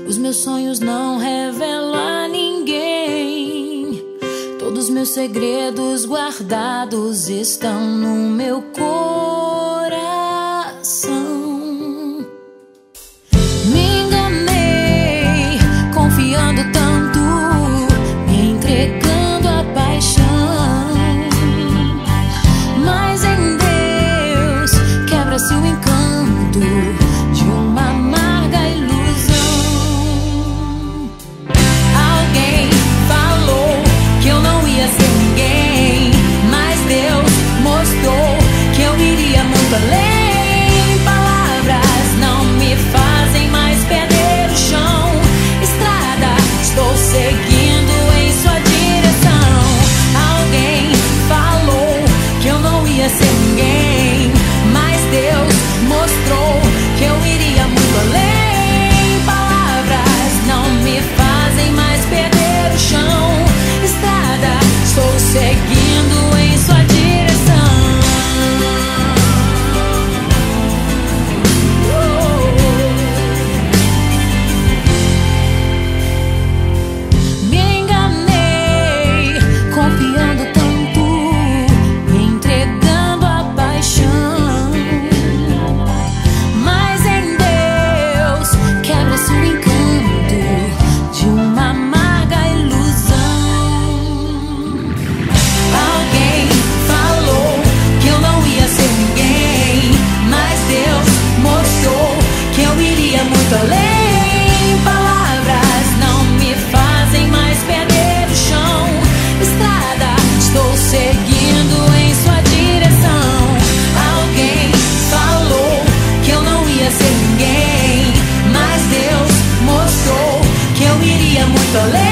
Os meus sonhos não revelo a ninguém. Todos meus segredos guardados estão no meu coração. Me enganei, confiando tanto, me entregando à paixão. Mas em Deus quebra-se o encanto de uma amarga ilusão. Alguém falou que eu não ia ser ninguém, mas Deus mostrou que eu iria muito além. Palavras não me fazem mais perder o chão. Estrada, estou seguindo em sua direção. Alguém falou que eu não ia ser ninguém, mas Deus mostrou que eu iria muito além. Palavras não me fazem mais perder o chão. Estrada, estou seguindo em sua direção. Me enganei, confiando tanto, me entregando à paixão. Mas em Deus quebra-se o encanto de uma amarga ilusão. Alguém falou que eu não ia ser ninguém, mas Deus mostrou que eu iria muito além. Palavras não me fazem mais perder o chão. Estrada, estou seguindo em sua direção. Alguém falou que eu não ia ser ninguém, mas Deus mostrou que eu iria muito além.